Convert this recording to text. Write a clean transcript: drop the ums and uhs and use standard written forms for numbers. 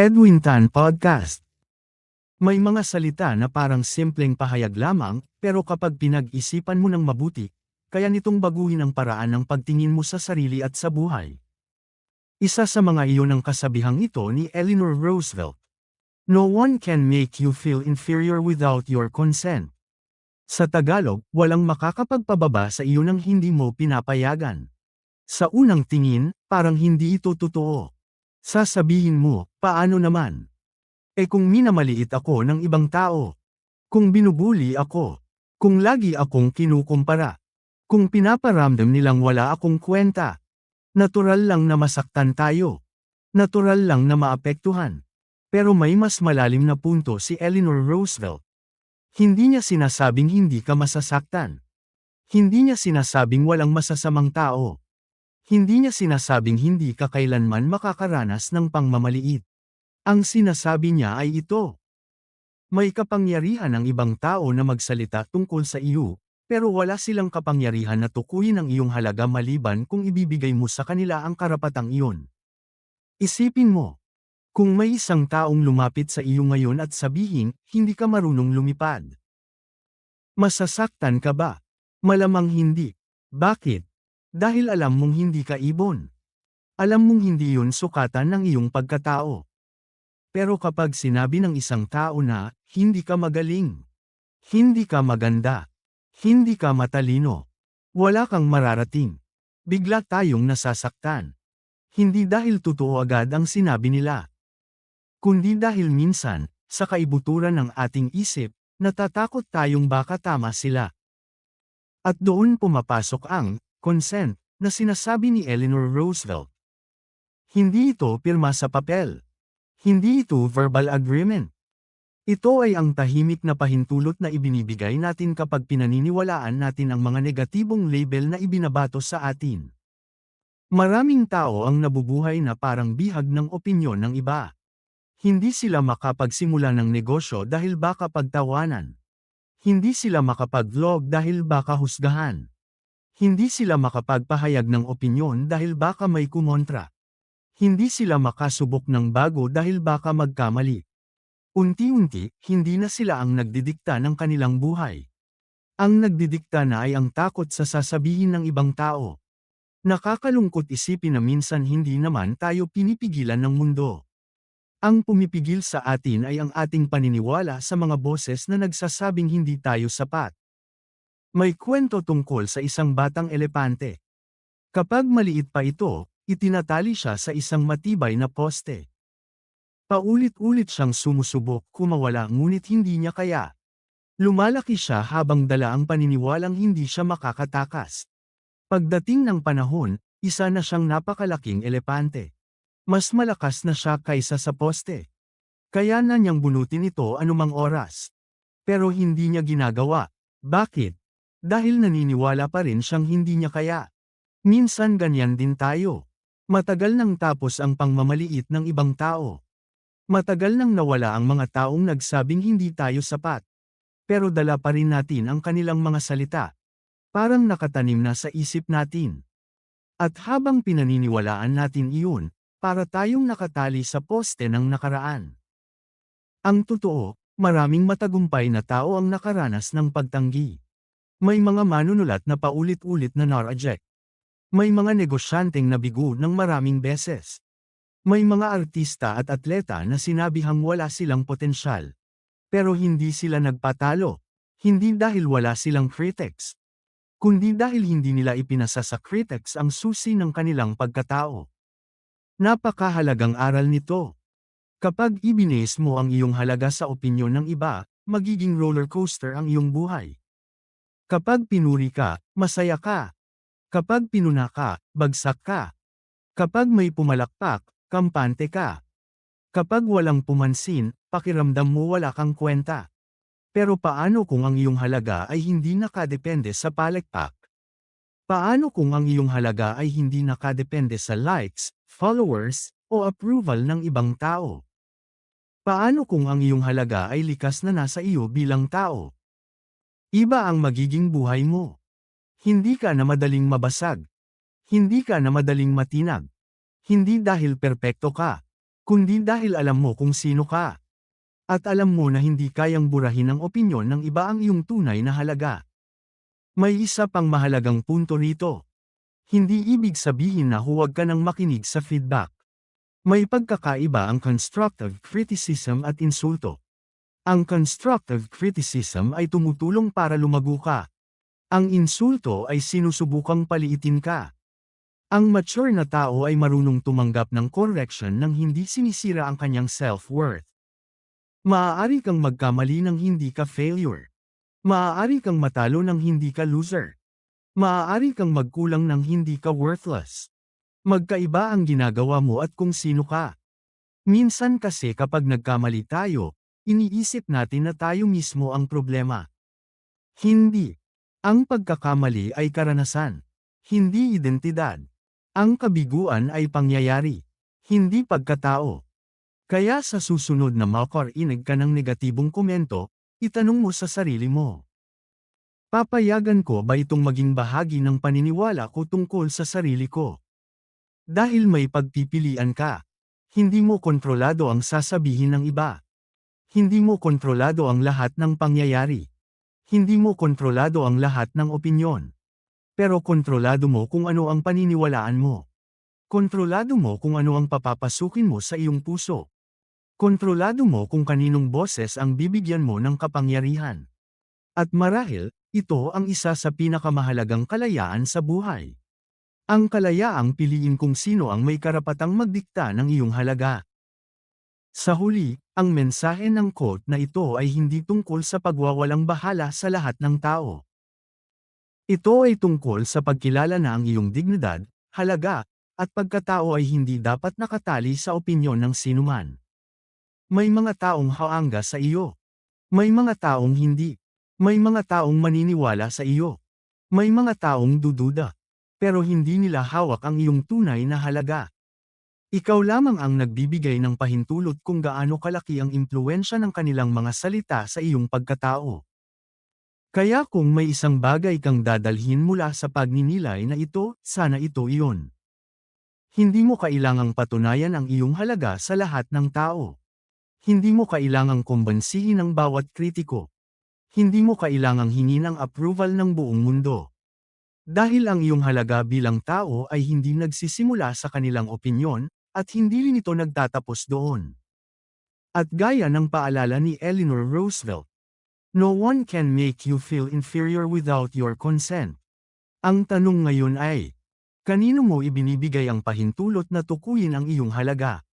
Edwin Tan Podcast. May mga salita na parang simpleng pahayag lamang, pero kapag pinag-isipan mo ng mabuti, kaya nitong baguhin ang paraan ng pagtingin mo sa sarili at sa buhay. Isa sa mga iyon ang kasabihang ito ni Eleanor Roosevelt. No one can make you feel inferior without your consent. Sa Tagalog, walang makakapagpababa sa iyo nang hindi mo pinapayagan. Sa unang tingin, parang hindi ito totoo. Sasabihin mo, paano naman? Kung minamaliit ako ng ibang tao, kung binubuli ako, kung lagi akong kinukumpara, kung pinaparamdam nilang wala akong kwenta, natural lang na masaktan tayo. Natural lang na maapektuhan. Pero may mas malalim na punto si Eleanor Roosevelt. Hindi niya sinasabing hindi ka masasaktan. Hindi niya sinasabing walang masasamang tao. Hindi niya sinasabing hindi ka kailanman makakaranas ng pangmamaliit. Ang sinasabi niya ay ito. May kapangyarihan ang ibang tao na magsalita tungkol sa iyo, pero wala silang kapangyarihan na tukuyin ang iyong halaga maliban kung ibibigay mo sa kanila ang karapatang iyon. Isipin mo, kung may isang taong lumapit sa iyo ngayon at sabihin, hindi ka marunong lumipad. Masasaktan ka ba? Malamang hindi. Bakit? Dahil alam mong hindi ka ibon. Alam mong hindi yun sukatan ng iyong pagkatao. Pero kapag sinabi ng isang tao na, hindi ka magaling, hindi ka maganda, hindi ka matalino, wala kang mararating, bigla tayong nasasaktan. Hindi dahil totoo agad ang sinabi nila, kundi dahil minsan, sa kaibuturan ng ating isip, natatakot tayong baka tama sila. At doon pumapasok ang consent na sinasabi ni Eleanor Roosevelt. Hindi ito pirma sa papel. Hindi ito verbal agreement. Ito ay ang tahimik na pahintulot na ibinibigay natin kapag pinaniniwalaan natin ang mga negatibong label na ibinabato sa atin. Maraming tao ang nabubuhay na parang bihag ng opinyon ng iba. Hindi sila makapagsimula ng negosyo dahil baka pagtawanan. Hindi sila makapag-vlog dahil baka husgahan. Hindi sila makapagpahayag ng opinyon dahil baka may kumontra. Hindi sila makasubok ng bago dahil baka magkamali. Unti-unti, hindi na sila ang nagdidikta ng kanilang buhay. Ang nagdidikta na ay ang takot sa sasabihin ng ibang tao. Nakakalungkot isipin na minsan hindi naman tayo pinipigilan ng mundo. Ang pumipigil sa atin ay ang ating paniniwala sa mga boses na nagsasabing hindi tayo sapat. May kwento tungkol sa isang batang elepante. Kapag maliit pa ito, itinatali siya sa isang matibay na poste. Paulit-ulit siyang sumusubok kumawala ngunit hindi niya kaya. Lumalaki siya habang dala ang paniniwalang hindi siya makakatakas. Pagdating ng panahon, isa na siyang napakalaking elepante. Mas malakas na siya kaysa sa poste. Kaya na niyang bunutin ito anumang oras. Pero hindi niya ginagawa. Bakit? Dahil naniniwala pa rin siyang hindi niya kaya. Minsan ganyan din tayo. Matagal nang tapos ang pangmamaliit ng ibang tao. Matagal nang nawala ang mga taong nagsabing hindi tayo sapat. Pero dala pa rin natin ang kanilang mga salita. Parang nakatanim na sa isip natin. At habang pinaniniwalaan natin iyon, para tayong nakatali sa poste ng nakaraan. Ang totoo, maraming matagumpay na tao ang nakaranas ng pagtanggi. May mga manunulat na paulit-ulit na na-reject. May mga negosyanteng nabigo ng maraming beses. May mga artista at atleta na sinabihang wala silang potensyal. Pero hindi sila nagpatalo. Hindi dahil wala silang critics. Kundi dahil hindi nila ipinasa sa critics ang susi ng kanilang pagkatao. Napakahalagang aral nito. Kapag ibinase mo ang iyong halaga sa opinyon ng iba, magiging roller coaster ang iyong buhay. Kapag pinuri ka, masaya ka. Kapag pinuna ka, bagsak ka. Kapag may pumalakpak, kampante ka. Kapag walang pumansin, pakiramdam mo wala kang kwenta. Pero paano kung ang iyong halaga ay hindi nakadepende sa palakpak? Paano kung ang iyong halaga ay hindi nakadepende sa likes, followers, o approval ng ibang tao? Paano kung ang iyong halaga ay likas na nasa iyo bilang tao? Iba ang magiging buhay mo. Hindi ka na madaling mabasag. Hindi ka na madaling matinag. Hindi dahil perpekto ka. kundi dahil alam mo kung sino ka. At alam mo na hindi kayang burahin ng opinyon ng iba ang iyong tunay na halaga. May isa pang mahalagang punto rito. Hindi ibig sabihin na huwag ka nang makinig sa feedback. May pagkakaiba ang constructive criticism at insulto. Ang constructive criticism ay tumutulong para lumago ka. Ang insulto ay sinusubukang paliitin ka. Ang mature na tao ay marunong tumanggap ng correction nang hindi sinisira ang kanyang self-worth. Maaari kang magkamali nang hindi ka failure. Maaari kang matalo nang hindi ka loser. Maaari kang magkulang nang hindi ka worthless. Magkaiba ang ginagawa mo at kung sino ka. Minsan kasi kapag nagkamali tayo, iniisip natin na tayo mismo ang problema. Hindi. Ang pagkakamali ay karanasan. Hindi identidad. Ang kabiguan ay pangyayari. Hindi pagkatao. Kaya sa susunod na makarinig ka ng negatibong komento, itanong mo sa sarili mo. Papayagan ko ba itong maging bahagi ng paniniwala ko tungkol sa sarili ko? Dahil may pagpipilian ka. Hindi mo kontrolado ang sasabihin ng iba. Hindi mo kontrolado ang lahat ng pangyayari. Hindi mo kontrolado ang lahat ng opinyon. Pero kontrolado mo kung ano ang paniniwalaan mo. Kontrolado mo kung ano ang papapasukin mo sa iyong puso. Kontrolado mo kung kaninong boses ang bibigyan mo ng kapangyarihan. At marahil, ito ang isa sa pinakamahalagang kalayaan sa buhay. Ang kalayaang piliin kung sino ang may karapatang magdikta ng iyong halaga. Sa huli, ang mensahe ng quote na ito ay hindi tungkol sa pagwawalang bahala sa lahat ng tao. Ito ay tungkol sa pagkilala na ang iyong dignidad, halaga, at pagkatao ay hindi dapat nakatali sa opinyon ng sinuman. May mga taong haangga sa iyo. May mga taong hindi. May mga taong maniniwala sa iyo. May mga taong dududa. Pero hindi nila hawak ang iyong tunay na halaga. Ikaw lamang ang nagbibigay ng pahintulot kung gaano kalaki ang impluwensya ng kanilang mga salita sa iyong pagkatao. Kaya kung may isang bagay kang dadalhin mula sa pagninilay na ito, sana ito iyon. Hindi mo kailangang patunayan ang iyong halaga sa lahat ng tao. Hindi mo kailangang kumbansihin ang bawat kritiko. Hindi mo kailangang hingin ang approval ng buong mundo. Dahil ang iyong halaga bilang tao ay hindi nagsisimula sa kanilang opinyon, at hindi rin ito nagtatapos doon. At gaya ng paalala ni Eleanor Roosevelt, no one can make you feel inferior without your consent. Ang tanong ngayon ay, kanino mo ibinibigay ang pahintulot na tukuyin ang iyong halaga?